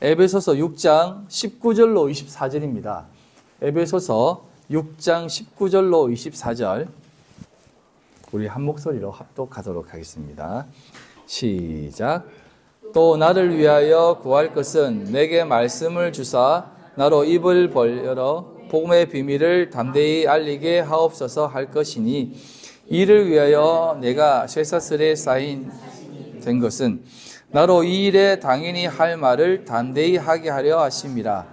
에베소서 6장 19절로 24절입니다. 에베소서 6장 19절로 24절 우리 한 목소리로 합독하도록 하겠습니다. 시작. 또 나를 위하여 구할 것은 내게 말씀을 주사 나로 입을 벌려 복음의 비밀을 담대히 알리게 하옵소서 할 것이니 이를 위하여 내가 쇠사슬에 쌓인 된 것은 나로 이 일에 당연히 할 말을 담대히 하게 하려 하심이라.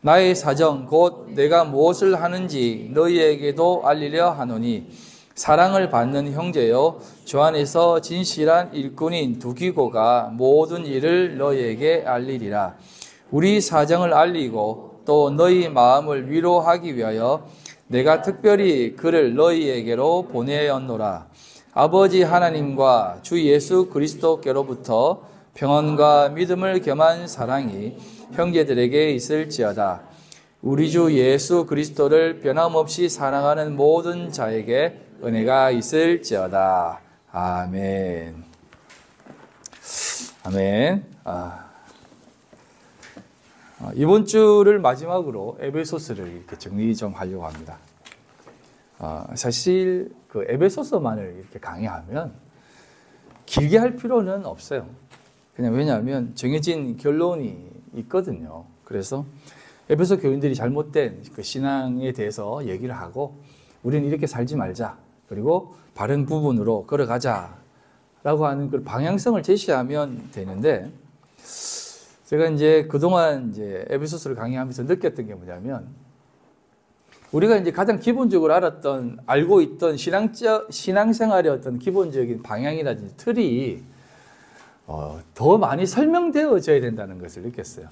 나의 사정 곧 내가 무엇을 하는지 너희에게도 알리려 하노니 사랑을 받는 형제여 주 안에서 진실한 일꾼인 두기고가 모든 일을 너희에게 알리리라. 우리 사정을 알리고 또 너희 마음을 위로하기 위하여 내가 특별히 그를 너희에게로 보내었노라. 아버지 하나님과 주 예수 그리스도께로부터 평안과 믿음을 겸한 사랑이 형제들에게 있을지어다. 우리 주 예수 그리스도를 변함없이 사랑하는 모든 자에게 은혜가 있을지어다. 아멘. 아멘. 이번 주를 마지막으로 에베소서를 이렇게 정리 좀 하려고 합니다. 사실 그 에베소서만을 이렇게 강의하면 길게 할 필요는 없어요. 그냥 왜냐하면 정해진 결론이 있거든요. 그래서 에베소 교인들이 잘못된 그 신앙에 대해서 얘기를 하고 우리는 이렇게 살지 말자. 그리고 바른 부분으로 걸어가자. 라고 하는 그 방향성을 제시하면 되는데 제가 이제 그동안 이제 에베소서를 강의하면서 느꼈던 게 뭐냐면 우리가 이제 가장 기본적으로 알고 있던 신앙생활의 어떤 기본적인 방향이라든지 틀이 더 많이 설명되어져야 된다는 것을 느꼈어요.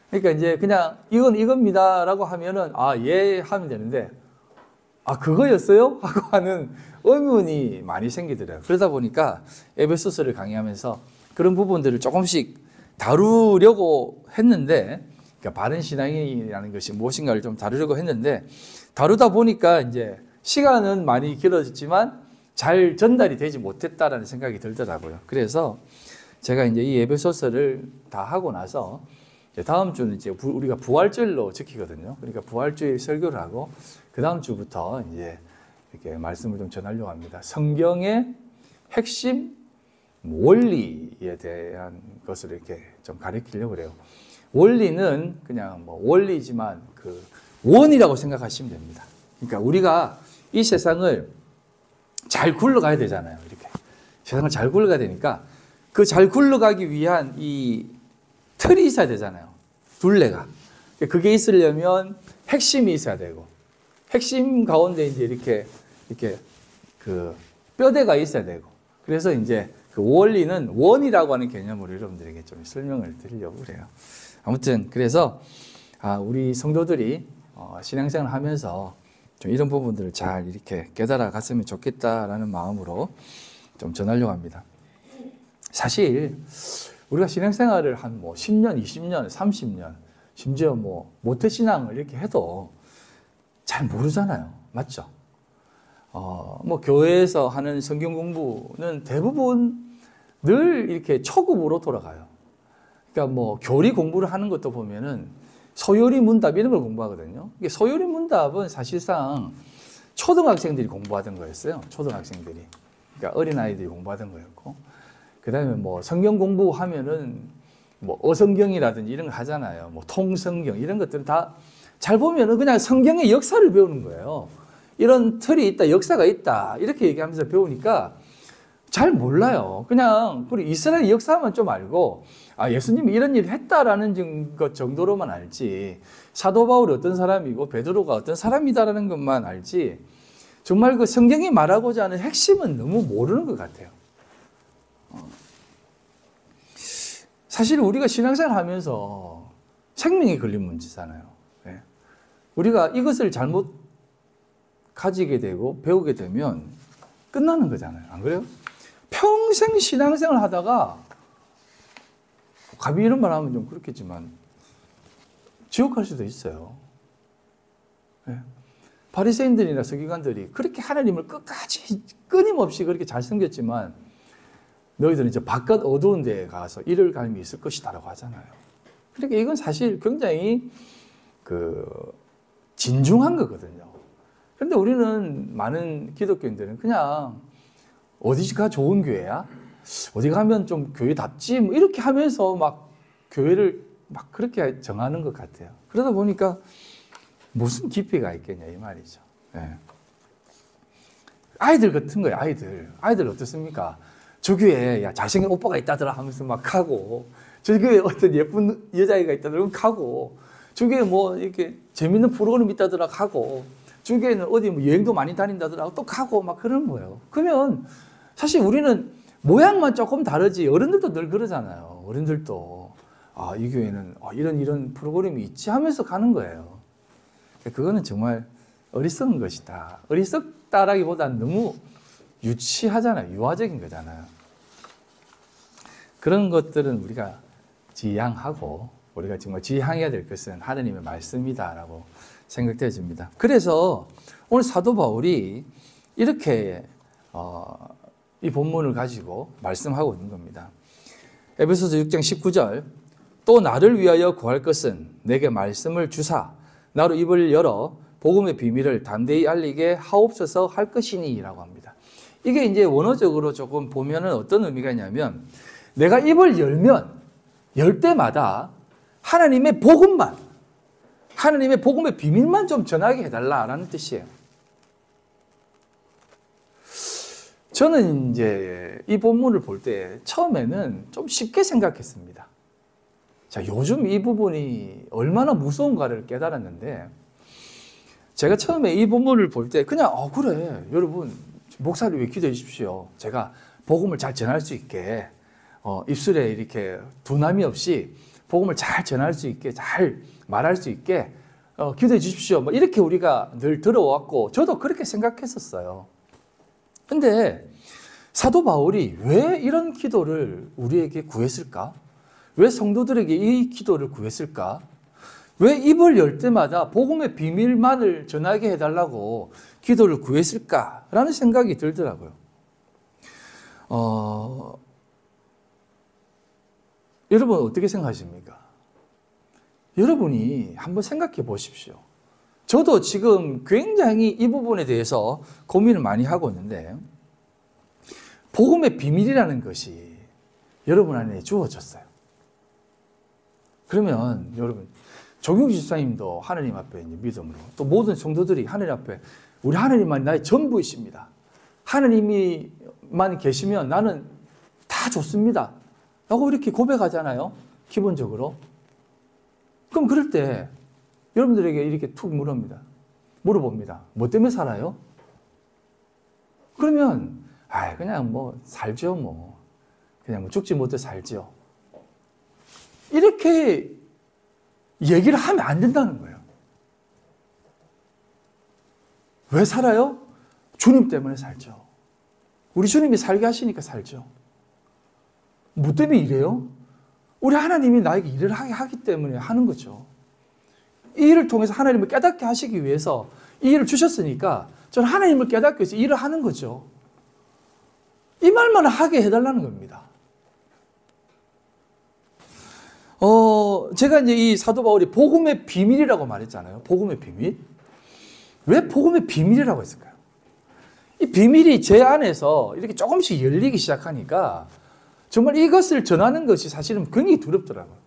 그러니까 이제 그냥 이건 이겁니다라고 하면은 예 하면 되는데 그거였어요? 하고 하는 의문이 많이 생기더라고요. 그러다 보니까 에베소서를 강의하면서 그런 부분들을 조금씩 다루려고 했는데, 그러니까 바른 신앙이라는 것이 무엇인가를 좀 다루려고 했는데, 다루다 보니까 이제 시간은 많이 길어졌지만 잘 전달이 되지 못했다라는 생각이 들더라고요. 그래서 제가 이제 이 에베소서를 다 하고 나서 다음 주는 이제 우리가 부활주일로 지키거든요. 그러니까 부활주일 설교를 하고 그 다음 주부터 이제 이렇게 말씀을 좀 전하려고 합니다. 성경의 핵심 원리에 대한 것을 이렇게 좀 가르치려고 그래요. 원리는 그냥 원리지만 그 원이라고 생각하시면 됩니다. 그러니까 우리가 이 세상을 잘 굴러가야 되잖아요. 이렇게 세상을 잘 굴러가야 되니까 그 잘 굴러가기 위한 이 틀이 있어야 되잖아요. 둘레가. 그게 있으려면 핵심이 있어야 되고 핵심 가운데 이제 이렇게 그 뼈대가 있어야 되고 그래서 이제 그 원리는 원이라고 하는 개념으로 여러분들에게 좀 설명을 드리려고 그래요. 아무튼 그래서 우리 성도들이 신앙생활을 하면서 좀 이런 부분들을 잘 이렇게 깨달아 갔으면 좋겠다라는 마음으로 좀 전하려고 합니다. 사실 우리가 신앙생활을 한 10년, 20년, 30년, 심지어 모태신앙을 이렇게 해도 잘 모르잖아요. 맞죠? 교회에서 하는 성경 공부는 대부분 늘 이렇게 초급으로 돌아가요. 그러니까 교리 공부를 하는 것도 보면은 소요리 문답 이런 걸 공부하거든요. 이게 소요리 문답은 사실상 초등학생들이 공부하던 거였어요. 초등학생들이. 그러니까 어린아이들이 공부하던 거였고. 그 다음에 성경 공부하면은 어성경이라든지 이런 걸 하잖아요. 통성경 이런 것들은 다 잘 보면은 그냥 성경의 역사를 배우는 거예요. 이런 틀이 있다, 역사가 있다 이렇게 얘기하면서 배우니까 잘 몰라요. 그냥 이스라엘 역사만 좀 알고 예수님이 이런 일을 했다라는 것 정도로만 알지 사도 바울이 어떤 사람이고 베드로가 어떤 사람이다라는 것만 알지 정말 그 성경이 말하고자 하는 핵심은 너무 모르는 것 같아요. 사실 우리가 신앙생활 하면서 생명이 걸린 문제잖아요. 네. 우리가 이것을 잘못 가지게 되고 배우게 되면 끝나는 거잖아요. 안 그래요? 평생 신앙생활 하다가 감히 이런 말 하면 좀 그렇겠지만 지옥 갈 수도 있어요. 네. 바리새인들이나 서기관들이 그렇게 하나님을 끝까지 끊임없이 그렇게 잘 섬겼지만 너희들은 이제 바깥 어두운 데에 가서 이를 갈미 있을 것이다라고 하잖아요. 그러니까 이건 사실 굉장히 진중한 거거든요. 그런데 우리는 많은 기독교인들은 그냥 어디가 좋은 교회야? 어디 가면 좀 교회답지? 뭐 이렇게 하면서 막 교회를 막 그렇게 정하는 것 같아요. 그러다 보니까 무슨 깊이가 있겠냐 이 말이죠. 네. 아이들 같은 거예요. 아이들 어떻습니까? 저 교회에 야, 잘생긴 오빠가 있다더라 하면서 막 가고, 저 교회에 어떤 예쁜 여자애가 있다더라 가고, 저 교회에 뭐 이렇게 재밌는 프로그램 있다더라 가고, 저 교회는 어디 뭐 여행도 많이 다닌다더라 또 가고 막 그러는 거예요. 그러면 사실 우리는 모양만 조금 다르지, 어른들도 늘 그러잖아요. 어른들도 이 교회는 이런 프로그램이 있지 하면서 가는 거예요. 그거는 정말 어리석은 것이다. 어리석다라기보다는 너무 유치하잖아요. 유아적인 거잖아요. 그런 것들은 우리가 지향하고, 우리가 정말 지향해야 될 것은 하나님의 말씀이다라고 생각되어집니다. 그래서 오늘 사도 바울이 이렇게 이 본문을 가지고 말씀하고 있는 겁니다. 에베소서 6장 19절, 또 나를 위하여 구할 것은 내게 말씀을 주사 나로 입을 열어 복음의 비밀을 담대히 알리게 하옵소서 할 것이니 라고 합니다. 이게 이제 원어적으로 조금 보면은 어떤 의미가 있냐면, 내가 입을 열 때마다 하나님의 복음만, 하나님의 복음의 비밀만 좀 전하게 해달라라는 뜻이에요. 저는 이제 이 본문을 볼 때 처음에는 좀 쉽게 생각했습니다. 자, 요즘 이 부분이 얼마나 무서운가를 깨달았는데, 제가 처음에 이 본문을 볼 때 그냥 그래 여러분 목사를 위해 기도해 주십시오. 제가 복음을 잘 전할 수 있게 입술에 이렇게 두남이 없이 복음을 잘 전할 수 있게, 잘 말할 수 있게 기도해 주십시오. 뭐 이렇게 우리가 늘 들어왔고 저도 그렇게 생각했었어요. 근데 사도 바울이 왜 이런 기도를 우리에게 구했을까? 왜 성도들에게 이 기도를 구했을까? 왜 입을 열 때마다 복음의 비밀만을 전하게 해달라고 기도를 구했을까라는 생각이 들더라고요. 여러분 어떻게 생각하십니까? 여러분이 한번 생각해 보십시오. 저도 지금 굉장히 이 부분에 대해서 고민을 많이 하고 있는데, 복음의 비밀이라는 것이 여러분 안에 주어졌어요. 그러면 여러분, 정용진 집사님도 하나님 앞에 믿음으로, 또 모든 성도들이 하나님 앞에 우리 하나님만 나의 전부이십니다. 하나님이만 계시면 나는 다 좋습니다. 라고 이렇게 고백하잖아요. 기본적으로. 그럼 그럴 때 여러분들에게 이렇게 툭 물어봅니다. 뭐 때문에 살아요? 그러면 그냥 뭐 살죠 뭐. 그냥 뭐 죽지 못해 살죠. 이렇게 얘기를 하면 안 된다는 거예요. 왜 살아요? 주님 때문에 살죠. 우리 주님이 살게 하시니까 살죠. 뭐 때문에 이래요? 우리 하나님이 나에게 일을 하게 하기 때문에 하는 거죠. 이 일을 통해서 하나님을 깨닫게 하시기 위해서 이 일을 주셨으니까 저는 하나님을 깨닫기 위해서 일을 하는 거죠. 이 말만 하게 해달라는 겁니다. 제가 이제 이 사도 바울이 복음의 비밀이라고 말했잖아요. 복음의 비밀. 왜 복음의 비밀이라고 했을까요? 이 비밀이 제 안에서 이렇게 조금씩 열리기 시작하니까 정말 이것을 전하는 것이 사실은 굉장히 두렵더라고요.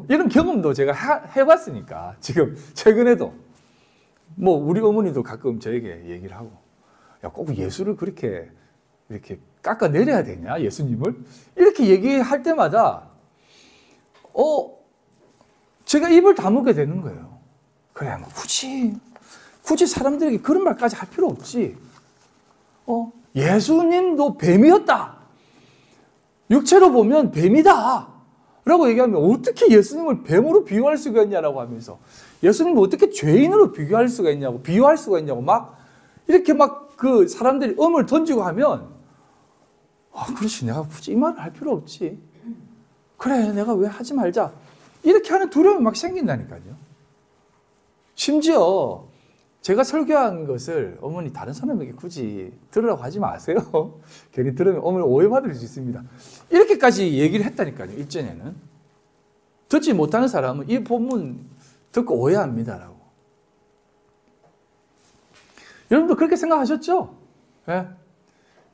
이런 경험도 제가 해봤으니까, 지금 최근에도 뭐 우리 어머니도 가끔 저에게 얘기를 하고, 야, 꼭 예수를 그렇게 이렇게 깎아내려야 되냐, 예수님을? 이렇게 얘기할 때마다 제가 입을 다물게 되는 거예요. 그래, 뭐 굳이 사람들에게 그런 말까지 할 필요 없지. 예수님도 뱀이었다. 육체로 보면 뱀이다. 라고 얘기하면 어떻게 예수님을 뱀으로 비유할 수가 있냐라고 하면서, 예수님을 어떻게 죄인으로 비유할 수가 있냐고 막 이렇게 막 그 사람들이 음을 던지고 하면, 그렇지, 내가 굳이 이 말을 할 필요 없지. 그래, 내가 왜 하지 말자. 이렇게 하는 두려움이 막 생긴다니까요. 심지어 제가 설교한 것을 어머니 다른 사람에게 굳이 들으라고 하지 마세요. 괜히 들으면 어머니 오해받을 수 있습니다. 이렇게까지 얘기를 했다니까요. 일전에는. 듣지 못하는 사람은 이 본문 듣고 오해합니다라고. 여러분도 그렇게 생각하셨죠? 네?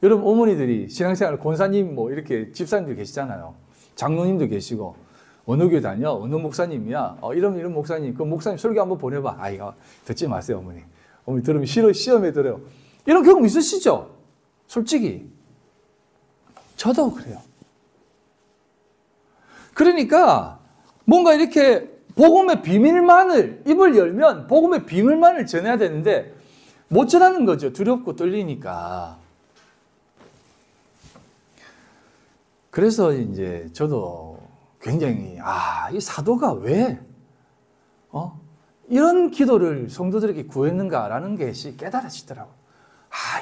여러분 어머니들이 신앙생활 권사님 뭐 이렇게 집사님들 계시잖아요. 장로님도 계시고 어느 교회 다녀? 어느 목사님이야? 이런 목사님. 그 목사님 설교 한번 보내봐. 아이가 듣지 마세요, 어머니. 어머니 들으면 시험에 들어요. 이런 경험 있으시죠? 솔직히. 저도 그래요. 그러니까 뭔가 이렇게 복음의 비밀만을 입을 열면 복음의 비밀만을 전해야 되는데 못 전하는 거죠. 두렵고 떨리니까. 그래서 이제 저도 굉장히 이 사도가 왜 이런 기도를 성도들에게 구했는가라는 것이 깨달아지더라고요.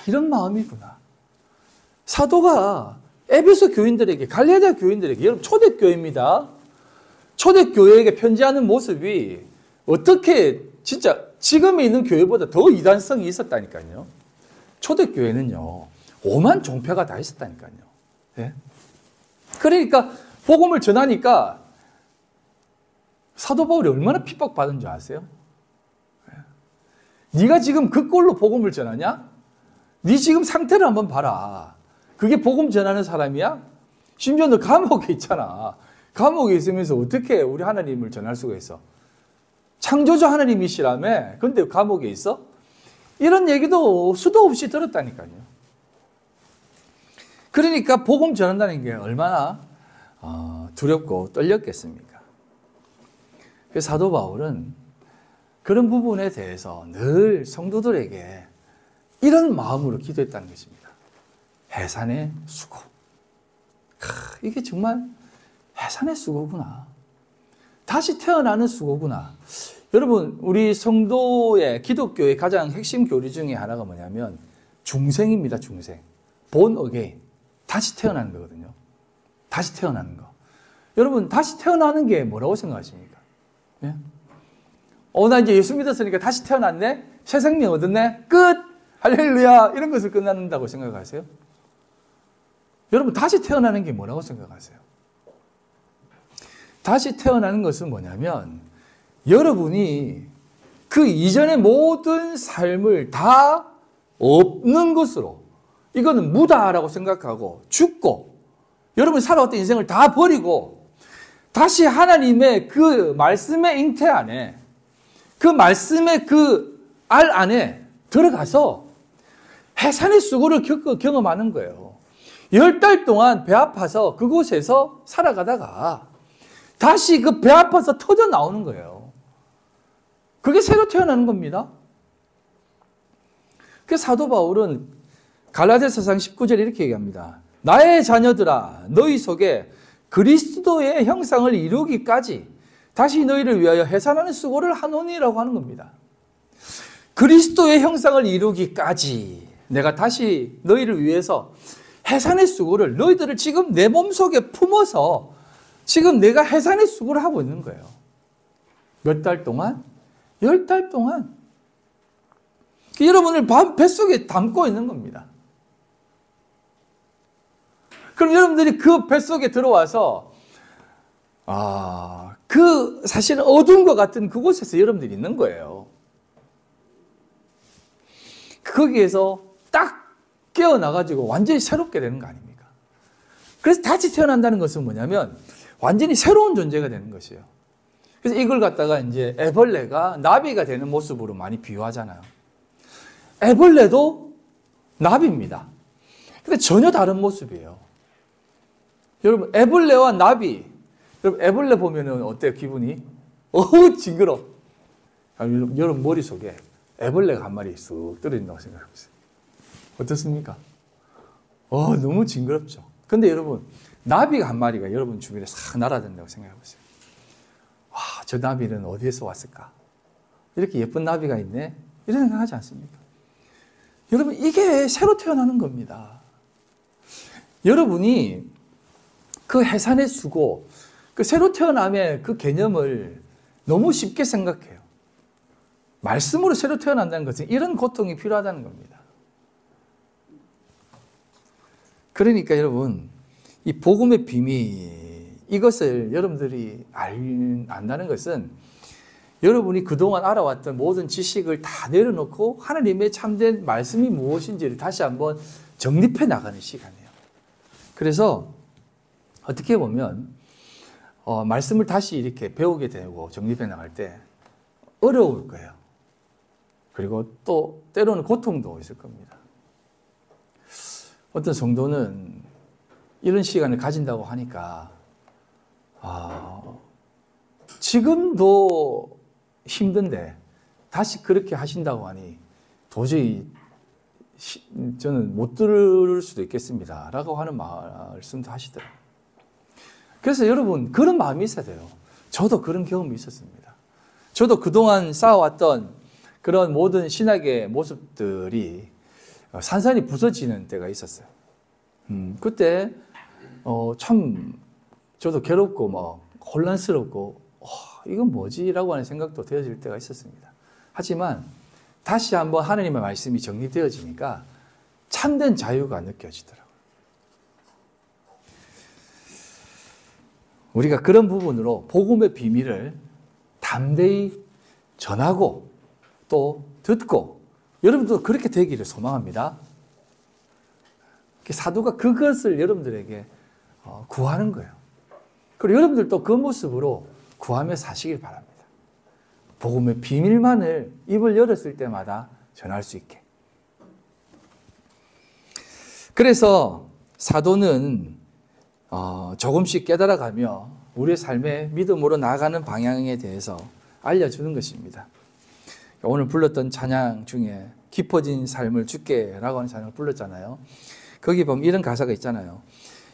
이런 마음이구나. 사도가 에베소 교인들에게, 갈라디아 교인들에게, 여러분 초대교회입니다. 초대교회에게 편지하는 모습이 어떻게 진짜 지금에 있는 교회보다 더 이단성이 있었다니까요. 초대교회는요, 오만 종패가 다 있었다니까요. 네? 그러니까 복음을 전하니까 사도 바울이 얼마나 핍박받은 줄 아세요? 네가 지금 그 꼴로 복음을 전하냐? 네 지금 상태를 한번 봐라. 그게 복음 전하는 사람이야? 심지어 너 감옥에 있잖아. 감옥에 있으면서 어떻게 우리 하나님을 전할 수가 있어? 창조주 하나님이시라며? 근데 감옥에 있어? 이런 얘기도 수도 없이 들었다니까요. 그러니까 복음 전한다는 게 얼마나 두렵고 떨렸겠습니까? 그래서 사도 바울은 그런 부분에 대해서 늘 성도들에게 이런 마음으로 기도했다는 것입니다. 해산의 수고. 이게 정말 해산의 수고구나. 다시 태어나는 수고구나. 여러분, 우리 성도의 기독교의 가장 핵심 교리 중에 하나가 뭐냐면 중생입니다. 중생. born again. 다시 태어나는 거거든요. 다시 태어나는 거. 여러분, 다시 태어나는 게 뭐라고 생각하십니까? 예? 나 이제 예수 믿었으니까 다시 태어났네? 새 생명 얻었네? 끝! 할렐루야! 이런 것을 끝난다고 생각하세요? 여러분, 다시 태어나는 게 뭐라고 생각하세요? 다시 태어나는 것은 뭐냐면 여러분이 그 이전의 모든 삶을 다 없는 것으로, 이거는 무다라고 생각하고 죽고 여러분이 살아왔던 인생을 다 버리고 다시 하나님의 그 말씀의 잉태 안에, 그 말씀의 그 알 안에 들어가서 해산의 수고를 경험하는 거예요. 10달 동안 배 아파서 그곳에서 살아가다가 다시 그 배 아파서 터져 나오는 거예요. 그게 새로 태어나는 겁니다. 그 사도 바울은 갈라디아서 4장 19절에 이렇게 얘기합니다. 나의 자녀들아, 너희 속에 그리스도의 형상을 이루기까지 다시 너희를 위하여 해산하는 수고를 하노니라고 하는 겁니다. 그리스도의 형상을 이루기까지 내가 다시 너희를 위해서 해산의 수고를, 너희들을 지금 내 몸속에 품어서 지금 내가 해산의 수고를 하고 있는 거예요. 몇 달 동안? 10달 동안. 여러분을 뱃속에 담고 있는 겁니다. 그럼 여러분들이 그 뱃속에 들어와서 그 사실은 어두운 것 같은 그곳에서 여러분들이 있는 거예요. 거기에서 딱 깨어나가지고 완전히 새롭게 되는 거 아닙니까? 그래서 다시 태어난다는 것은 뭐냐면 완전히 새로운 존재가 되는 것이에요. 그래서 이걸 갖다가 이제 애벌레가 나비가 되는 모습으로 많이 비유하잖아요. 애벌레도 나비입니다. 근데 전혀 다른 모습이에요. 여러분, 애벌레와 나비. 여러분, 애벌레 보면은 어때요, 기분이? 징그러. 여러분 머릿속에 애벌레가 한 마리 쑥 떨어진다고 생각해보세요. 어떻습니까? 너무 징그럽죠. 근데 여러분, 나비가 한 마리가 여러분 주변에 싹 날아다닌다고 생각해보세요. 와, 저 나비는 어디에서 왔을까? 이렇게 예쁜 나비가 있네? 이런 생각하지 않습니까? 여러분, 이게 새로 태어나는 겁니다. 여러분이 그 해산의 수고, 그 새로 태어남의 그 개념을 너무 쉽게 생각해요. 말씀으로 새로 태어난다는 것은 이런 고통이 필요하다는 겁니다. 그러니까 여러분, 이 복음의 비밀, 이것을 여러분들이 안다는 것은 여러분이 그동안 알아왔던 모든 지식을 다 내려놓고 하나님의 참된 말씀이 무엇인지를 다시 한번 정립해 나가는 시간이에요. 그래서 어떻게 보면 말씀을 다시 이렇게 배우게 되고 정립해 나갈 때 어려울 거예요. 그리고 또 때로는 고통도 있을 겁니다. 어떤 성도는 이런 시간을 가진다고 하니까 지금도 힘든데 다시 그렇게 하신다고 하니 도저히 저는 못 들을 수도 있겠습니다 라고 하는 말씀도 하시더라고요. 그래서 여러분, 그런 마음이 있어야 돼요. 저도 그런 경험이 있었습니다. 저도 그동안 쌓아왔던 그런 모든 신학의 모습들이 산산이 부서지는 때가 있었어요. 그때 참 저도 괴롭고 막 혼란스럽고 이건 뭐지? 라고 하는 생각도 되어질 때가 있었습니다. 하지만 다시 한번 하나님의 말씀이 정리되어지니까 참된 자유가 느껴지더라고요. 우리가 그런 부분으로 복음의 비밀을 담대히 전하고 또 듣고, 여러분도 그렇게 되기를 소망합니다. 사도가 그것을 여러분들에게 구하는 거예요. 그리고 여러분들도 그 모습으로 구하며 사시길 바랍니다. 복음의 비밀만을 입을 열었을 때마다 전할 수 있게. 그래서 사도는 조금씩 깨달아가며 우리의 삶의 믿음으로 나아가는 방향에 대해서 알려주는 것입니다. 오늘 불렀던 찬양 중에 깊어진 삶을 주께라고 하는 찬양을 불렀잖아요. 거기 보면 이런 가사가 있잖아요.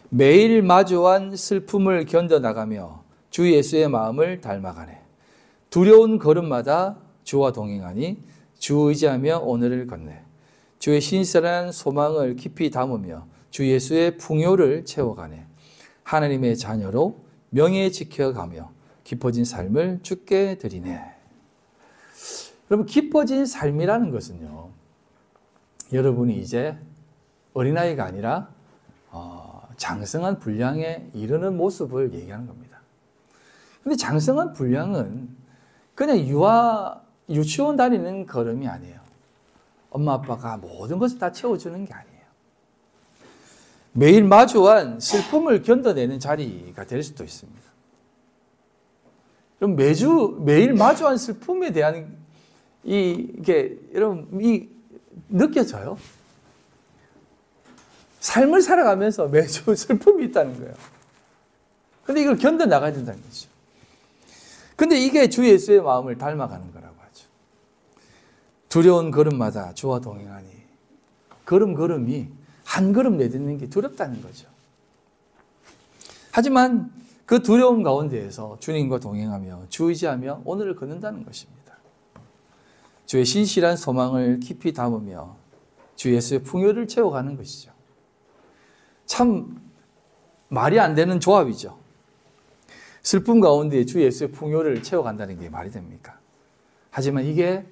매일 마주한 슬픔을 견뎌나가며 주 예수의 마음을 닮아가네. 두려운 걸음마다 주와 동행하니 주 의지하며 오늘을 걷네. 주의 신실한 소망을 깊이 담으며 주 예수의 풍요를 채워가네. 하나님의 자녀로 명예 지켜가며 깊어진 삶을 주께 드리네. 여러분, 깊어진 삶이라는 것은요, 여러분이 이제 어린아이가 아니라 장성한 분량에 이르는 모습을 얘기하는 겁니다. 근데 장성한 분량은 그냥 유치원 다니는 걸음이 아니에요. 엄마 아빠가 모든 것을 다 채워주는 게 아니에요. 매일 마주한 슬픔을 견뎌내는 자리가 될 수도 있습니다. 그럼 매일 마주한 슬픔에 대한 이게 여러분 느껴져요? 삶을 살아가면서 매주 슬픔이 있다는 거예요. 근데 이걸 견뎌나가야 된다는 거죠. 근데 이게 주 예수의 마음을 닮아가는 거라고 하죠. 두려운 걸음마다 주와 동행하니, 걸음걸음이 한 걸음 내딛는 게 두렵다는 거죠. 하지만 그 두려움 가운데에서 주님과 동행하며 주 의지하며 오늘을 걷는다는 것입니다. 주의 신실한 소망을 깊이 담으며 주 예수의 풍요를 채워가는 것이죠. 참 말이 안 되는 조합이죠. 슬픔 가운데 주 예수의 풍요를 채워간다는 게 말이 됩니까? 하지만 이게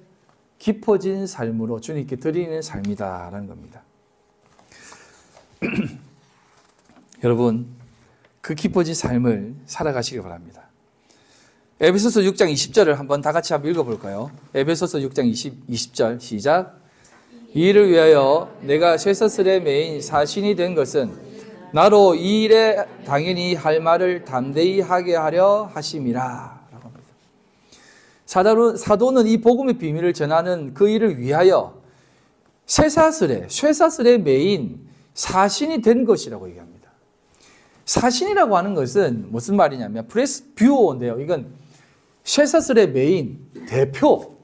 깊어진 삶으로 주님께 드리는 삶이다라는 겁니다. 여러분, 그 깊어진 삶을 살아가시기 바랍니다. 에베소서 6장 20절을 한번 다 같이 한번 읽어볼까요? 에베소서 6장 20절 시작. 이 일을 위하여 내가 쇠사슬에 매인 사신이 된 것은 나로 이 일에 당연히 할 말을 담대히 하게 하려 하심이라. 라고 합니다. 사도는 이 복음의 비밀을 전하는 그 일을 위하여 쇠사슬에 매인 사신이 된 것이라고 얘기합니다. 사신이라고 하는 것은 무슨 말이냐면 프레스뷰어인데요. 이건 쇠사슬의 메인 대표.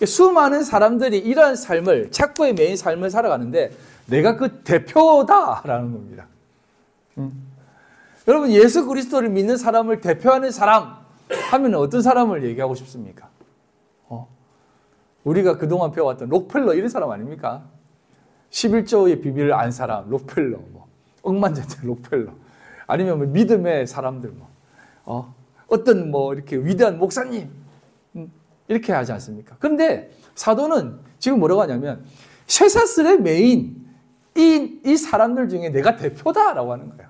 수많은 사람들이 이러한 삶을, 착고의 메인 삶을 살아가는데 내가 그 대표다라는 겁니다. 여러분, 예수 그리스도를 믿는 사람을 대표하는 사람 하면 어떤 사람을 얘기하고 싶습니까? 우리가 그동안 배워왔던 록펠러 이런 사람 아닙니까? 11조의 비밀을 안 사람 록펠러, 억만장자 록펠러, 아니면 믿음의 사람들, 어떤 이렇게 위대한 목사님, 이렇게 하지 않습니까? 그런데 사도는 지금 뭐라고 하냐면 쇠사슬의 메인 이 사람들 중에 내가 대표다라고 하는 거예요.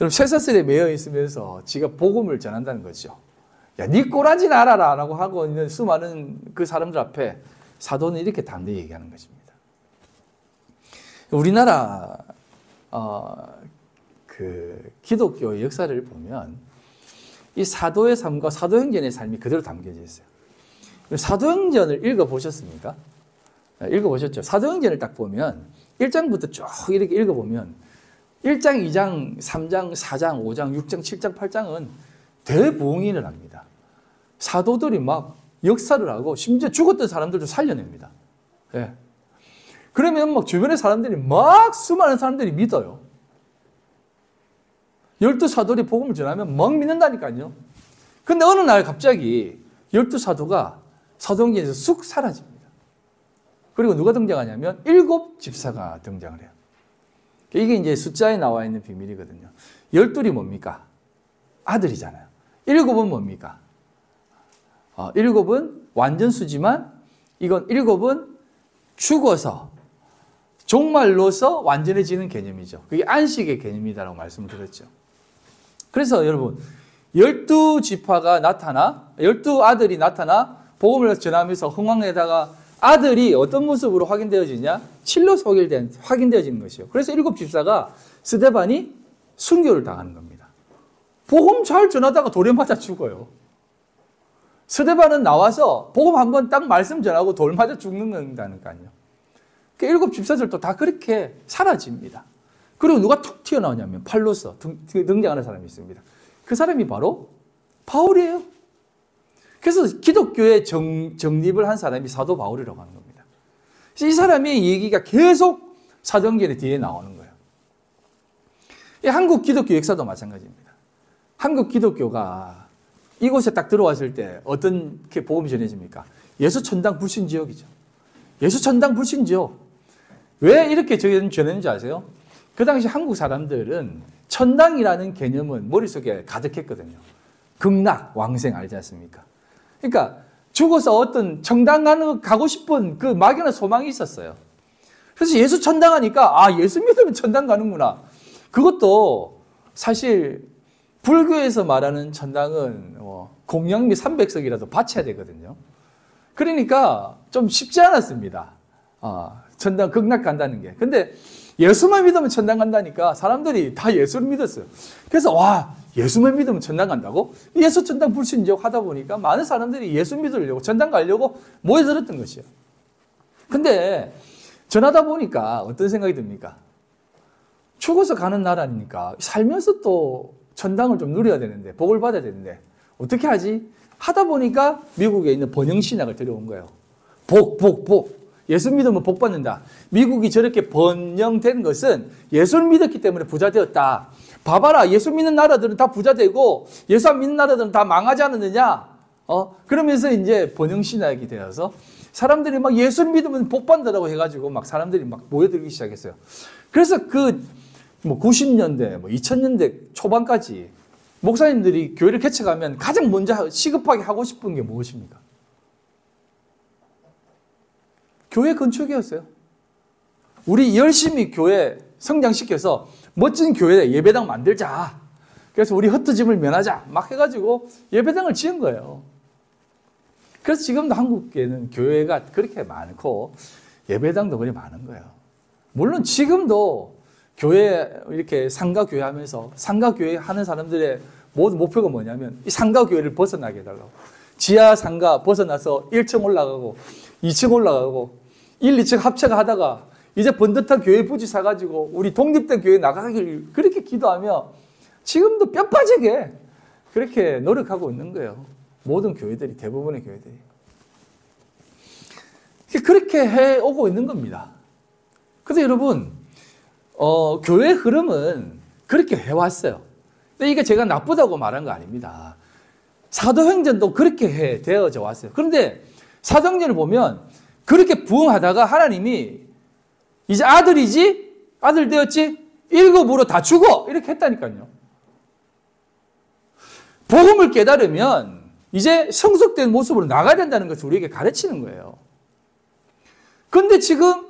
여러분 쇠사슬에 매여 있으면서 지가 복음을 전한다는 거죠. 야, 네 꼬라지 알아라 라고 하고 있는 수많은 그 사람들 앞에 사도는 이렇게 담대히 얘기하는 것입니다. 우리나라 그 기독교의 역사를 보면 이 사도의 삶과 사도행전의 삶이 그대로 담겨져 있어요. 사도행전을 읽어보셨습니까? 읽어보셨죠? 사도행전을 딱 보면 1장부터 쭉 이렇게 읽어보면 1장, 2장, 3장, 4장, 5장, 6장, 7장, 8장은 대부흥인을 합니다. 사도들이 막 역사를 하고 심지어 죽었던 사람들도 살려냅니다. 예. 그러면 막 주변의 사람들이 막 수많은 사람들이 믿어요. 12사도들이 복음을 전하면 막 믿는다니까요. 근데 어느 날 갑자기 12사도가 사도행전에서 쑥 사라집니다. 그리고 누가 등장하냐면 7집사가 등장을 해요. 이게 이제 숫자에 나와 있는 비밀이거든요. 12이 뭡니까? 아들이잖아요. 7은 뭡니까? 7은 완전수지만 이건 7은 죽어서 종말로서 완전해지는 개념이죠. 그게 안식의 개념이다라고 말씀을 드렸죠. 그래서 여러분 12지파가 나타나 12아들이 나타나 복음을 전하면서 흥왕에다가 아들이 어떤 모습으로 확인되어지냐? 칠로 확인되어지는 것이요. 그래서 7집사가 스데반이 순교를 당하는 겁니다. 복음 잘 전하다가 돌에 맞아 죽어요. 스데반은 나와서 복음 한번 딱 말씀 전하고 돌 맞아 죽는다니까요. 7집사들도 다 그렇게 사라집니다. 그리고 누가 툭 튀어나오냐면 팔로서 등장하는 사람이 있습니다. 그 사람이 바로 바울이에요. 그래서 기독교에 정립을 한 사람이 사도 바울이라고 하는 겁니다. 이 사람의 얘기가 계속 사도행전의 뒤에 나오는 거예요. 한국 기독교 역사도 마찬가지입니다. 한국 기독교가 이곳에 딱 들어왔을 때 어떤 복음이 전해집니까? 예수천당 불신지역이죠. 예수천당 불신지역. 왜 이렇게 전했는지 아세요? 그 당시 한국 사람들은 천당이라는 개념은 머릿속에 가득했거든요. 극락, 왕생 알지 않습니까? 그러니까 죽어서 어떤 천당 가고 싶은 그 막연한 소망이 있었어요. 그래서 예수 천당 하니까 예수 믿으면 천당 가는구나. 그것도 사실 불교에서 말하는 천당은 공양미 300석이라도 바쳐야 되거든요. 그러니까 좀 쉽지 않았습니다. 천당 극락 간다는 게. 근데 예수만 믿으면 천당 간다니까 사람들이 다 예수를 믿었어요. 그래서 예수만 믿으면 천당 간다고? 예수 천당 불신지역 하다 보니까 많은 사람들이 예수 믿으려고 천당 가려고 모여들었던 것이에요. 근데 전하다 보니까 어떤 생각이 듭니까? 죽어서 가는 나라니까 살면서 또 천당을 좀 누려야 되는데 복을 받아야 되는데 어떻게 하지? 하다 보니까 미국에 있는 번영신학을 들여온 거예요. 복. 예수 믿으면 복 받는다. 미국이 저렇게 번영된 것은 예수를 믿었기 때문에 부자 되었다. 봐봐라, 예수 믿는 나라들은 다 부자 되고 예수 안 믿는 나라들은 다 망하지 않았느냐? 그러면서 이제 번영신학이 되어서 사람들이 막 예수를 믿으면 복 받는다고 해가지고 막 사람들이 막 모여들기 시작했어요. 그래서 90년대, 2000년대 초반까지 목사님들이 교회를 개척하면 가장 먼저 시급하게 하고 싶은 게 무엇입니까? 교회 건축이었어요. 우리 열심히 교회 성장시켜서 멋진 교회 예배당 만들자. 그래서 우리 흩어짐을 면하자. 막 해가지고 예배당을 지은 거예요. 그래서 지금도 한국에는 교회가 그렇게 많고 예배당도 그렇게 많은 거예요. 물론 지금도 교회 이렇게 상가교회 하면서 상가교회 하는 사람들의 모든 목표가 뭐냐면 이 상가교회를 벗어나게 해달라고. 지하 상가 벗어나서 1층 올라가고 2층 올라가고 1, 2층 합체가 하다가 이제 번듯한 교회 부지 사가지고 우리 독립된 교회 나가길 그렇게 기도하며 지금도 뼈 빠지게 그렇게 노력하고 있는 거예요. 모든 교회들이, 대부분의 교회들이. 그렇게 해오고 있는 겁니다. 그래서 여러분, 교회의 흐름은 그렇게 해왔어요. 근데 이게 제가 나쁘다고 말한 거 아닙니다. 사도행전도 그렇게 되어져 왔어요. 그런데 사도행전을 보면 그렇게 부흥하다가 하나님이 이제 아들이지? 아들 되었지? 7으로 다 죽어! 이렇게 했다니까요. 복음을 깨달으면 이제 성숙된 모습으로 나가야 된다는 것을 우리에게 가르치는 거예요. 그런데 지금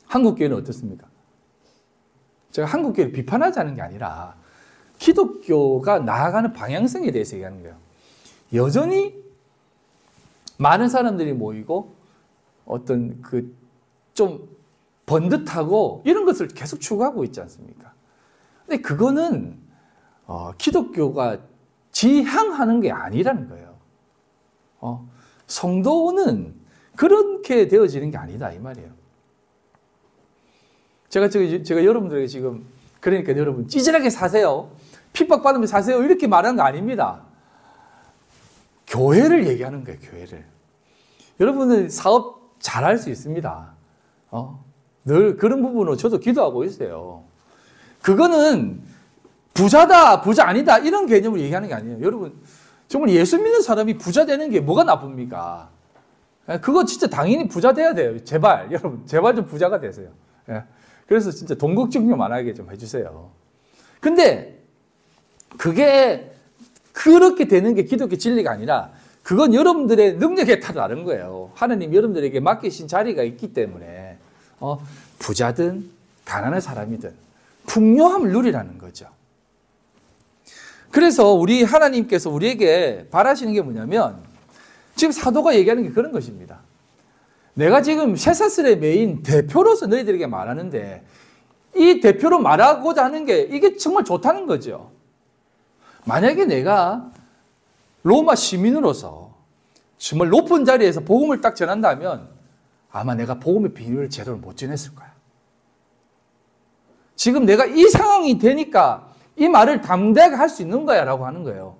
한국교회는 어떻습니까? 제가 한국교회를 비판하자는 게 아니라 기독교가 나아가는 방향성에 대해서 얘기하는 거예요. 여전히 많은 사람들이 모이고 어떤 좀 번듯하고 이런 것을 계속 추구하고 있지 않습니까? 근데 그거는 기독교가 지향하는 게 아니라는 거예요. 성도는 그렇게 되어지는 게 아니다 이 말이에요. 제가 여러분들에게 지금 그러니까 여러분 찌질하게 사세요. 핍박받으면 사세요. 이렇게 말하는 거 아닙니다. 교회를 얘기하는 거예요. 교회를. 여러분은 사업 잘할 수 있습니다. 늘 그런 부분으로 저도 기도하고 있어요. 그거는 부자다, 부자 아니다 이런 개념으로 얘기하는 게 아니에요. 여러분 정말 예수 믿는 사람이 부자 되는 게 뭐가 나쁩니까? 그거 진짜 당연히 부자 돼야 돼요. 제발 여러분 제발 좀 부자가 되세요. 그래서 진짜 돈 걱정 좀 안 하게 좀 해주세요. 근데 그게 그렇게 되는 게 기독교 진리가 아니라 그건 여러분들의 능력에 다른 거예요. 하나님 여러분들에게 맡기신 자리가 있기 때문에 부자든 가난한 사람이든 풍요함을 누리라는 거죠. 그래서 우리 하나님께서 우리에게 바라시는 게 뭐냐면 지금 사도가 얘기하는 게 그런 것입니다. 내가 지금 쇠사슬의 메인 대표로서 너희들에게 말하는데 이 대표로 말하고자 하는 게 이게 정말 좋다는 거죠. 만약에 내가 로마 시민으로서 정말 높은 자리에서 복음을 딱 전한다면 아마 내가 복음의 비밀을 제대로 못 전했을 거야. 지금 내가 이 상황이 되니까 이 말을 담대하게 할 수 있는 거야 라고 하는 거예요.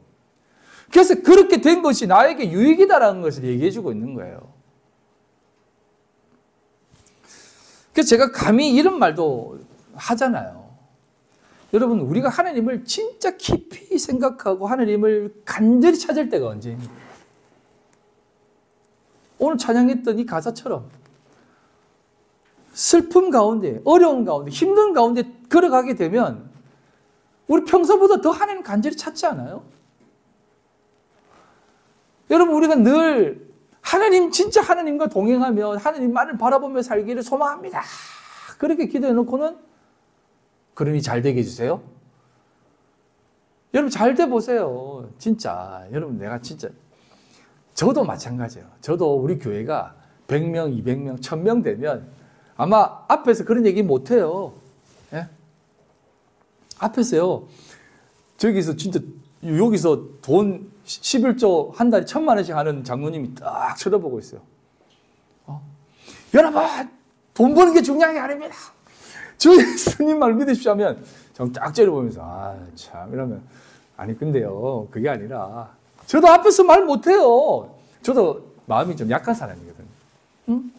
그래서 그렇게 된 것이 나에게 유익이다라는 것을 얘기해 주고 있는 거예요. 그래서 제가 감히 이런 말도 하잖아요. 여러분 우리가 하나님을 진짜 깊이 생각하고 하나님을 간절히 찾을 때가 언제입니까? 오늘 찬양했던 이 가사처럼 슬픔 가운데 어려움 가운데 힘든 가운데 걸어가게 되면 우리 평소보다 더 하나님 간절히 찾지 않아요? 여러분 우리가 늘 하나님 진짜 하나님과 동행하며 하나님만을 바라보며 살기를 소망합니다. 그렇게 기도해놓고는 그러니 잘 되게 해주세요. 여러분 잘 돼 보세요. 진짜 여러분 내가 진짜 저도 마찬가지예요. 저도 우리 교회가 100명, 200명, 1000명 되면 아마 앞에서 그런 얘기 못해요. 예? 앞에서요. 저기서 진짜 여기서 돈 11조 한 달에 1000만 원씩 하는 장로님이 딱 쳐다보고 있어요. 여러분 돈 버는 게 중요한 게 아닙니다. 주 예수님 말 믿으십시오 하면 정 딱 째려보면서 참 이러면 아니 근데요 그게 아니라 저도 앞에서 말 못해요. 저도 마음이 좀 약한 사람이거든요. 응?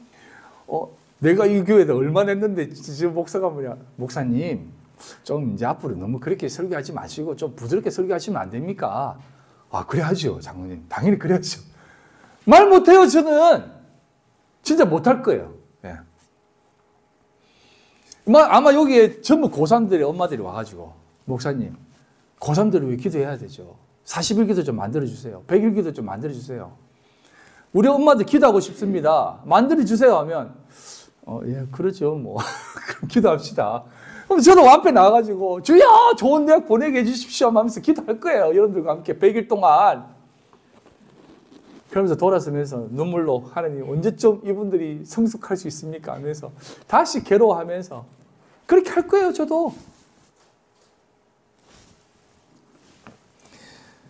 내가 이 교회에 얼마 냈는데 지금 목사가 뭐냐 목사님 좀 이제 앞으로 너무 그렇게 설교하지 마시고 좀 부드럽게 설교하시면 안 됩니까? 그래야죠 장로님 당연히 그래야죠. 말 못해요. 저는 진짜 못할 거예요. 예. 아마 여기에 전부 고3들의 엄마들이 와가지고 목사님 고3들을 위해 기도해야 되죠. 40일 기도 좀 만들어주세요. 100일 기도 좀 만들어주세요. 우리 엄마들 기도하고 싶습니다. 만들어주세요 하면 예 그러죠 뭐 그럼 기도합시다. 그럼 저도 앞에 나와가지고 주여 좋은 대학 보내게 해주십시오 하면서 기도할 거예요. 여러분들과 함께 100일 동안. 그러면서 돌아서면서 눈물로 하나님 언제쯤 이분들이 성숙할 수 있습니까 하면서 다시 괴로워하면서 그렇게 할 거예요. 저도.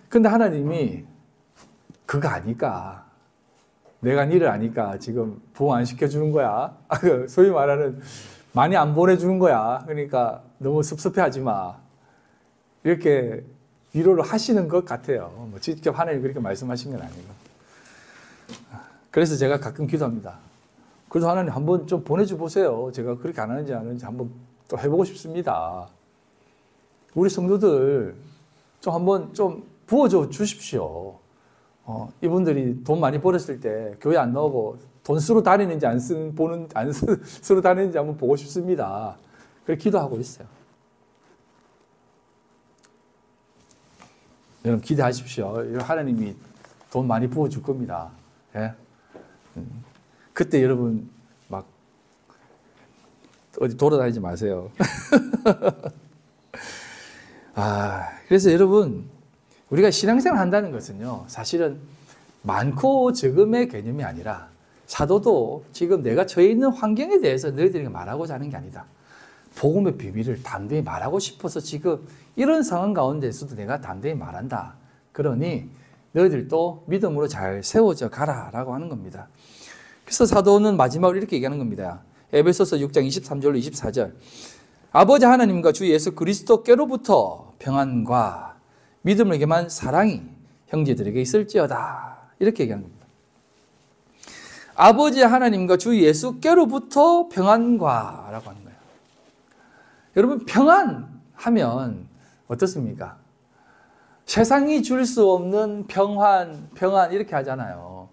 근데 하나님이 그거 아니까 내가 니를 아니까 지금 부흥 안 시켜주는 거야. 소위 말하는 많이 안 보내주는 거야. 그러니까 너무 섭섭해하지 마. 이렇게 위로를 하시는 것 같아요. 뭐 직접 하나님 그렇게 말씀하신 건 아니고. 그래서 제가 가끔 기도합니다. 그래서 하나님 한번 좀 보내줘 보세요. 제가 그렇게 안 하는지 안 하는지 한번 또 해보고 싶습니다. 우리 성도들 좀 한번 좀 부어줘 주십시오. 이분들이 돈 많이 벌었을 때 교회 안 나오고 돈 쓰러 다니는지 안 쓰러 다니는지 한번 보고 싶습니다. 그렇게 기도하고 있어요. 여러분 기대하십시오. 하나님이 돈 많이 부어줄 겁니다. 예? 그때 여러분 막 어디 돌아다니지 마세요. 그래서 여러분 우리가 신앙생활 한다는 것은요, 사실은 많고 적음의 개념이 아니라 사도도 지금 내가 처해 있는 환경에 대해서 너희들에게 말하고자 하는 게 아니다. 복음의 비밀을 담대히 말하고 싶어서 지금 이런 상황 가운데서도 내가 담대히 말한다. 그러니 너희들도 믿음으로 잘 세워져 가라라고 하는 겁니다. 그래서 사도는 마지막으로 이렇게 얘기하는 겁니다. 에베소서 6장 23절로 24절. 아버지 하나님과 주 예수 그리스도께로부터 평안과 믿음을 겸한 사랑이 형제들에게 있을지어다. 이렇게 얘기하는 겁니다. 아버지 하나님과 주 예수께로부터 평안과 라고 하는 거예요. 여러분, 평안하면 어떻습니까? 세상이 줄 수 없는 평안 이렇게 하잖아요.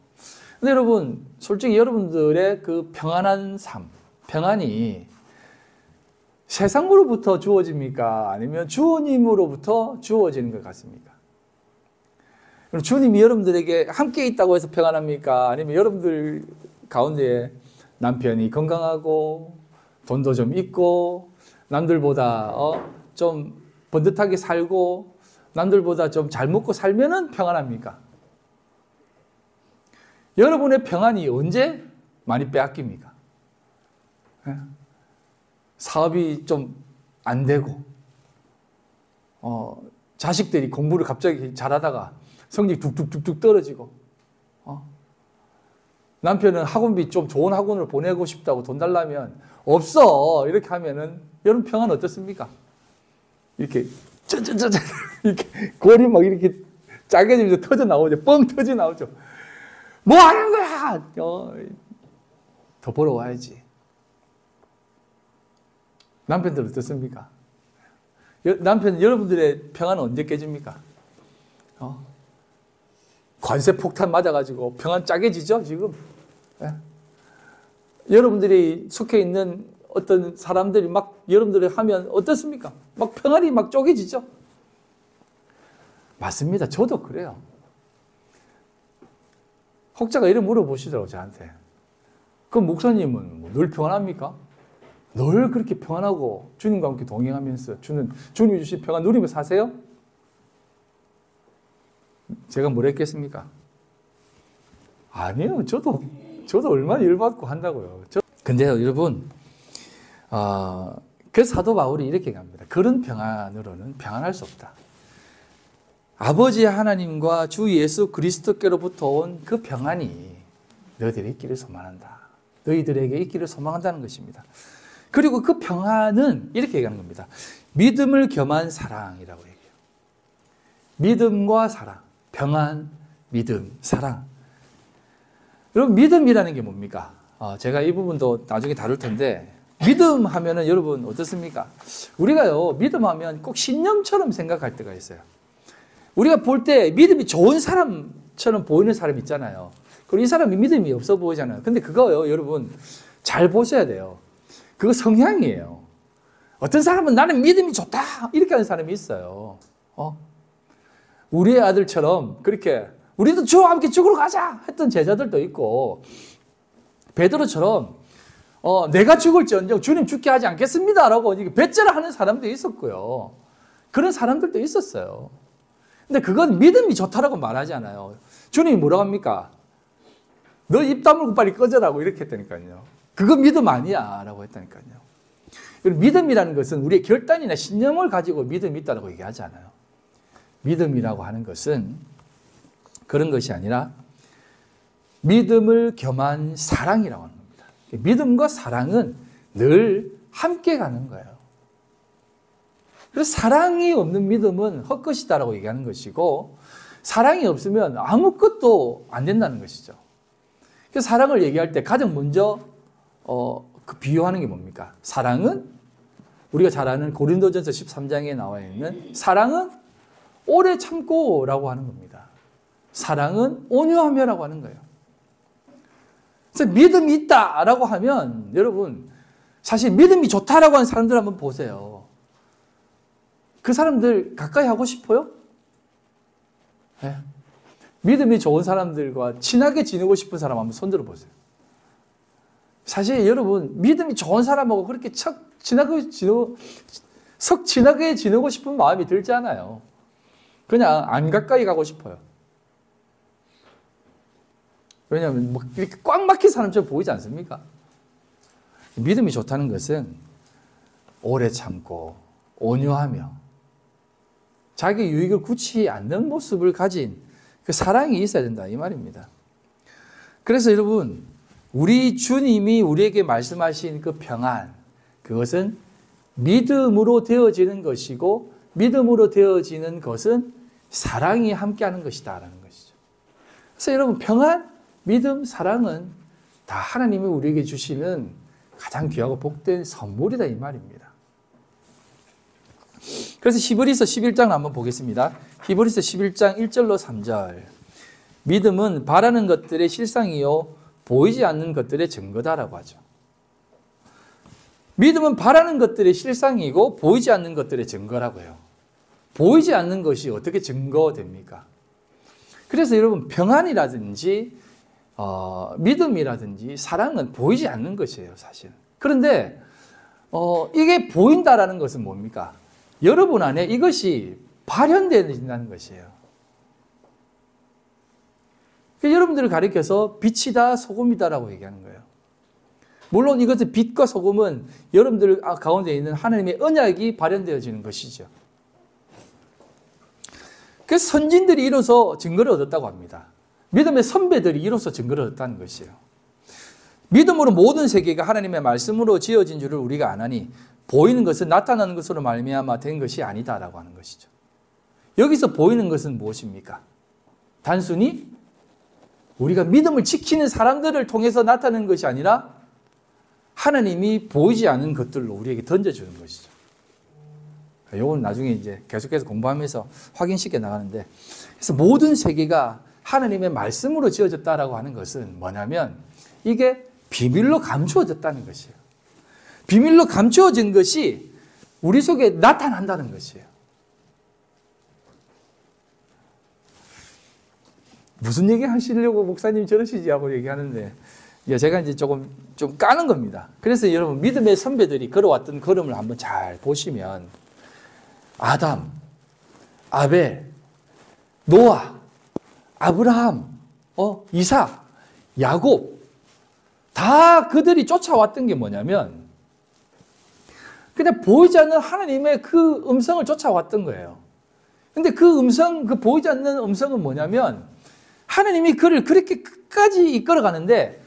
근데 여러분, 솔직히 여러분들의 그 평안한 삶, 평안이 세상으로부터 주어집니까? 아니면 주님으로부터 주어지는 것 같습니까? 주님이 여러분들에게 함께 있다고 해서 평안합니까? 아니면 여러분들 가운데 남편이 건강하고 돈도 좀 있고 남들보다 좀 번듯하게 살고 남들보다 좀 잘 먹고 살면은 평안합니까? 여러분의 평안이 언제 많이 빼앗깁니까? 사업이 좀 안 되고 자식들이 공부를 갑자기 잘하다가 성적이 뚝뚝뚝뚝 떨어지고 남편은 학원비 좀 좋은 학원을 보내고 싶다고 돈 달라면 없어 이렇게 하면은 여러분 평안 어떻습니까? 이렇게 쩌쩌쩌 이렇게 골이 막 이렇게 짜게지면서 터져 나오죠. 뻥 터져 나오죠. 뭐 하는 거야? 더 벌어 와야지. 남편들 어떻습니까? 남편 여러분들의 평안은 언제 깨집니까? 관세 폭탄 맞아가지고 평안 짜게지죠 지금. 예? 여러분들이 속해 있는 어떤 사람들이 막 여러분들이 하면 어떻습니까? 막 평안이 막 쪼개지죠. 맞습니다. 저도 그래요. 혹자가 이래 물어보시더라고 저한테. 그럼 목사님은 뭐 늘 평안합니까? 늘 그렇게 평안하고 주님과 함께 동행하면서 주님이 주신 평안 누리며 사세요? 제가 뭘 했겠습니까? 아니에요. 저도 얼마나 열받고 한다고요. 근데요, 여러분, 그래서 사도 바울이 이렇게 얘기합니다. 그런 평안으로는 평안할 수 없다. 아버지 하나님과 주 예수 그리스도께로부터 온 그 평안이 너희들에게 있기를 소망한다. 너희들에게 있기를 소망한다는 것입니다. 그리고 그 평안은 이렇게 얘기하는 겁니다. 믿음을 겸한 사랑이라고 얘기해요. 믿음과 사랑, 평안, 믿음, 사랑. 여러분, 믿음이라는 게 뭡니까? 제가 이 부분도 나중에 다룰 텐데, 믿음 하면은 여러분 어떻습니까? 우리가요, 믿음 하면 꼭 신념처럼 생각할 때가 있어요. 우리가 볼 때 믿음이 좋은 사람처럼 보이는 사람 있잖아요. 그리고 이 사람이 믿음이 없어 보이잖아요. 근데 그거요, 여러분, 잘 보셔야 돼요. 그거 성향이에요. 어떤 사람은 나는 믿음이 좋다! 이렇게 하는 사람이 있어요. 우리의 아들처럼 그렇게 우리도 주와 함께 죽으러 가자! 했던 제자들도 있고, 베드로처럼 내가 죽을지언정 주님 죽게 하지 않겠습니다! 라고 배째를 하는 사람도 있었고요. 그런 사람들도 있었어요. 근데 그건 믿음이 좋다라고 말하지 않아요. 주님이 뭐라고 합니까? 너 입 다물고 빨리 꺼져라고 이렇게 했다니까요. 그거 믿음 아니야 라고 했다니까요. 믿음이라는 것은 우리의 결단이나 신념을 가지고 믿음이 있다고 얘기하지 않아요. 믿음이라고 하는 것은 그런 것이 아니라 믿음을 겸한 사랑이라고 하는 겁니다. 믿음과 사랑은 늘 함께 가는 거예요. 그래서 사랑이 없는 믿음은 헛것이다라고 얘기하는 것이고, 사랑이 없으면 아무것도 안 된다는 것이죠. 그래서 사랑을 얘기할 때 가장 먼저 그 비유하는 게 뭡니까? 사랑은 우리가 잘 아는 고린도전서 13장에 나와 있는 사랑은 오래 참고라고 하는 겁니다. 사랑은 온유하며라고 하는 거예요. 그래서 믿음이 있다라고 하면 여러분 사실 믿음이 좋다라고 하는 사람들 한번 보세요. 그 사람들 가까이 하고 싶어요? 네. 믿음이 좋은 사람들과 친하게 지내고 싶은 사람 한번 손들어 보세요. 사실 여러분, 믿음이 좋은 사람하고 그렇게 석 친하게 지내고 싶은 마음이 들지 않아요. 그냥 안 가까이 가고 싶어요. 왜냐하면 뭐 이렇게 꽉 막힌 사람처럼 보이지 않습니까? 믿음이 좋다는 것은 오래 참고 온유하며 자기 유익을 굳이 않는 모습을 가진 그 사랑이 있어야 된다 이 말입니다. 그래서 여러분, 우리 주님이 우리에게 말씀하신 그 평안, 그것은 믿음으로 되어지는 것이고 믿음으로 되어지는 것은 사랑이 함께하는 것이다라는 것이죠. 그래서 여러분, 평안, 믿음, 사랑은 다 하나님이 우리에게 주시는 가장 귀하고 복된 선물이다 이 말입니다. 그래서 히브리서 11장 한번 보겠습니다. 히브리서 11장 1절로 3절. 믿음은 바라는 것들의 실상이요 보이지 않는 것들의 증거다라고 하죠. 믿음은 바라는 것들의 실상이고 보이지 않는 것들의 증거라고 해요. 보이지 않는 것이 어떻게 증거됩니까? 그래서 여러분, 평안이라든지 믿음이라든지 사랑은 보이지 않는 것이에요, 사실. 그런데 이게 보인다라는 것은 뭡니까? 여러분 안에 이것이 발현되어진다는 것이에요. 여러분들을 가리켜서 빛이다, 소금이다라고 얘기하는 거예요. 물론 이것은 빛과 소금은 여러분들 가운데 있는 하나님의 언약이 발현되어지는 것이죠. 그래서 선진들이 이로써 증거를 얻었다고 합니다. 믿음의 선배들이 이로써 증거를 얻었다는 것이에요. 믿음으로 모든 세계가 하나님의 말씀으로 지어진 줄을 우리가 아나니 보이는 것은 나타나는 것으로 말미암아 된 것이 아니다라고 하는 것이죠. 여기서 보이는 것은 무엇입니까? 단순히 우리가 믿음을 지키는 사람들을 통해서 나타나는 것이 아니라 하나님이 보이지 않는 것들로 우리에게 던져주는 것이죠. 이건 나중에 이제 계속해서 공부하면서 확인시켜 나가는데, 그래서 모든 세계가 하나님의 말씀으로 지어졌다라고 하는 것은 뭐냐면 이게 비밀로 감추어졌다는 것이에요. 비밀로 감추어진 것이 우리 속에 나타난다는 것이에요. 무슨 얘기 하시려고 목사님 저러시지 하고 얘기하는데, 제가 이제 좀 까는 겁니다. 그래서 여러분, 믿음의 선배들이 걸어왔던 걸음을 한번 잘 보시면 아담, 아벨, 노아, 아브라함, 이삭, 야곱, 다 그들이 쫓아왔던 게 뭐냐면 그냥 보이지 않는 하나님의 그 음성을 쫓아왔던 거예요. 근데 그 음성, 그 보이지 않는 음성은 뭐냐면 하나님이 그를 그렇게 끝까지 이끌어가는데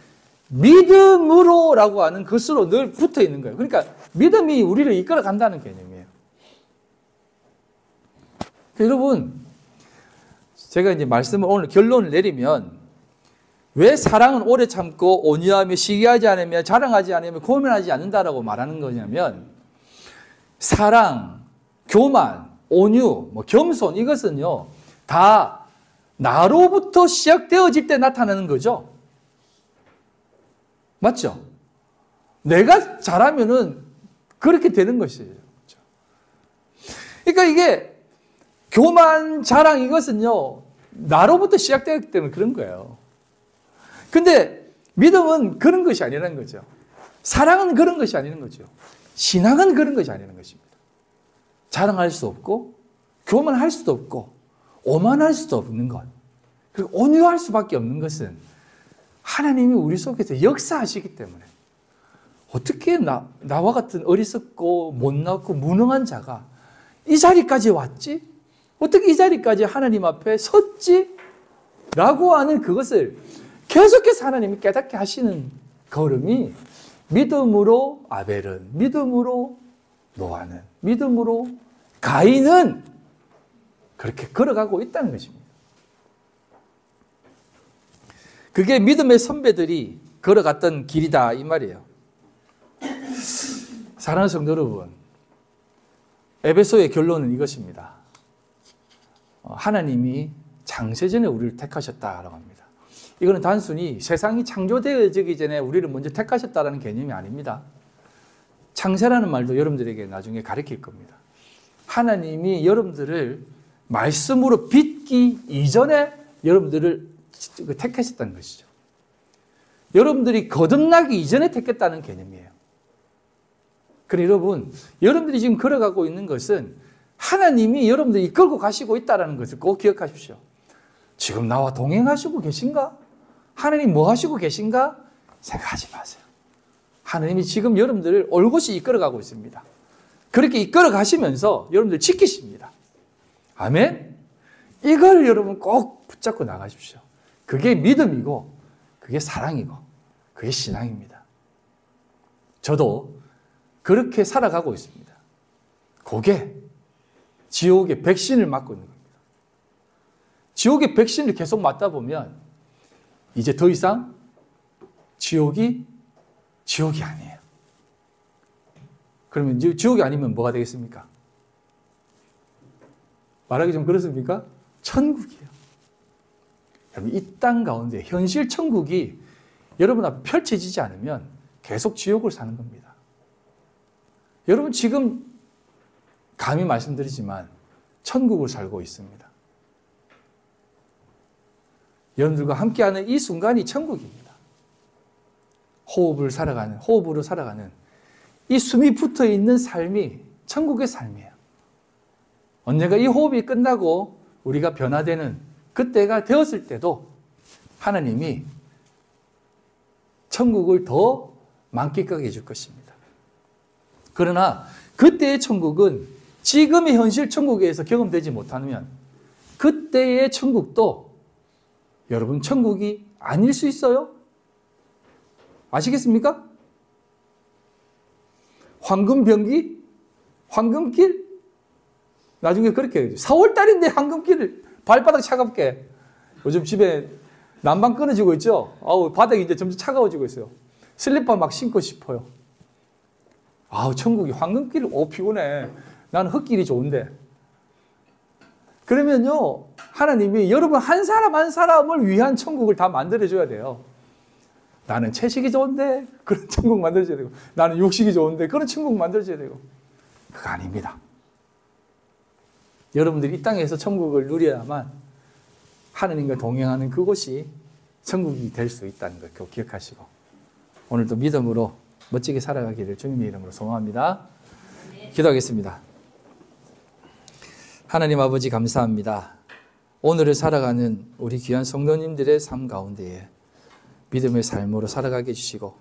믿음으로라고 하는 것으로 늘 붙어 있는 거예요. 그러니까 믿음이 우리를 이끌어간다는 개념이에요. 여러분, 제가 이제 말씀을 오늘 결론을 내리면 왜 사랑은 오래 참고 온유하며 시기하지 않으며 자랑하지 않으며 고민하지 않는다라고 말하는 거냐면 사랑, 교만, 온유, 겸손 이것은요 다 나로부터 시작되어질 때 나타나는 거죠. 맞죠? 내가 잘하면은 그렇게 되는 것이에요. 그러니까 이게 교만, 자랑 이것은요 나로부터 시작되기 때문에 그런 거예요. 근데 믿음은 그런 것이 아니라는 거죠. 사랑은 그런 것이 아니라는 거죠. 신앙은 그런 것이 아니라는 것입니다. 자랑할 수 없고 교만할 수도 없고 오만할 수도 없는 것, 그리고 온유할 수밖에 없는 것은 하나님이 우리 속에서 역사하시기 때문에 어떻게 나와 같은 어리석고 못났고 무능한 자가 이 자리까지 왔지? 어떻게 이 자리까지 하나님 앞에 섰지? 라고 하는 그것을 계속해서 하나님이 깨닫게 하시는 걸음이 믿음으로 아벨은, 믿음으로 노아는, 믿음으로 가인은 그렇게 걸어가고 있다는 것입니다. 그게 믿음의 선배들이 걸어갔던 길이다 이 말이에요. 사랑하는 성도 여러분, 에베소의 결론은 이것입니다. 하나님이 창세전에 우리를 택하셨다라고 합니다. 이거는 단순히 세상이 창조되어지기 전에 우리를 먼저 택하셨다는 개념이 아닙니다. 창세라는 말도 여러분들에게 나중에 가르칠 겁니다. 하나님이 여러분들을 말씀으로 빚기 이전에 여러분들을 택하셨다는 것이죠. 여러분들이 거듭나기 이전에 택했다는 개념이에요. 그래 여러분, 여러분들이 지금 걸어가고 있는 것은 하나님이 여러분들을 이끌고 가시고 있다는 것을 꼭 기억하십시오. 지금 나와 동행하시고 계신가? 하나님 뭐 하시고 계신가? 생각하지 마세요. 하나님이 지금 여러분들을 올곧이 이끌어가고 있습니다. 그렇게 이끌어가시면서 여러분들 지키십니다. 아멘? 이걸 여러분 꼭 붙잡고 나가십시오. 그게 믿음이고 그게 사랑이고 그게 신앙입니다. 저도 그렇게 살아가고 있습니다. 그게 지옥의 백신을 맞고 있는 겁니다. 지옥의 백신을 계속 맞다 보면 이제 더 이상 지옥이 아니에요. 그러면 지옥이 아니면 뭐가 되겠습니까? 말하기 좀 그렇습니까? 천국이에요. 여러분, 이 땅 가운데 현실 천국이 여러분 앞에 펼쳐지지 않으면 계속 지옥을 사는 겁니다. 여러분 지금 감히 말씀드리지만 천국을 살고 있습니다. 여러분들과 함께하는 이 순간이 천국입니다. 호흡으로 살아가는 이 숨이 붙어 있는 삶이 천국의 삶이에요. 언젠가 이 호흡이 끝나고 우리가 변화되는 그때가 되었을 때도 하나님이 천국을 더 만끽하게 해줄 것입니다. 그러나 그때의 천국은 지금의 현실 천국에서 경험되지 못하면 그때의 천국도 여러분 천국이 아닐 수 있어요? 아시겠습니까? 황금병기? 황금길? 나중에 그렇게 해야죠. 4월달인데 황금길을 발바닥 차갑게. 요즘 집에 난방 끊어지고 있죠? 아우, 바닥이 이제 점점 차가워지고 있어요. 슬리퍼 막 신고 싶어요. 아우, 천국이 황금길, 피곤해. 나는 흙길이 좋은데. 그러면요, 하나님이 여러분 한 사람 한 사람을 위한 천국을 다 만들어줘야 돼요. 나는 채식이 좋은데 그런 천국 만들어줘야 되고, 나는 육식이 좋은데 그런 천국 만들어줘야 되고. 그거 아닙니다. 여러분들이 이 땅에서 천국을 누려야만 하나님과 동행하는 그곳이 천국이 될 수 있다는 걸 꼭 기억하시고, 오늘도 믿음으로 멋지게 살아가기를 주님의 이름으로 소망합니다. 기도하겠습니다. 하나님 아버지 감사합니다. 오늘을 살아가는 우리 귀한 성도님들의 삶 가운데에 믿음의 삶으로 살아가게 해주시고,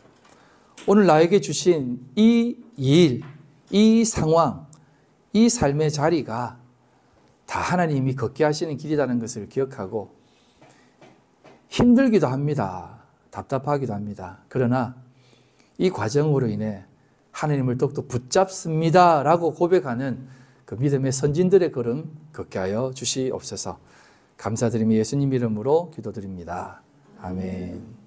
오늘 나에게 주신 이 일, 이 상황, 이 삶의 자리가 다 하나님이 걷게 하시는 길이라는 것을 기억하고, 힘들기도 합니다. 답답하기도 합니다. 그러나 이 과정으로 인해 하나님을 더욱더 붙잡습니다 라고 고백하는 그 믿음의 선진들의 걸음 걷게 하여 주시옵소서. 감사드리며 예수님 이름으로 기도드립니다. 아멘.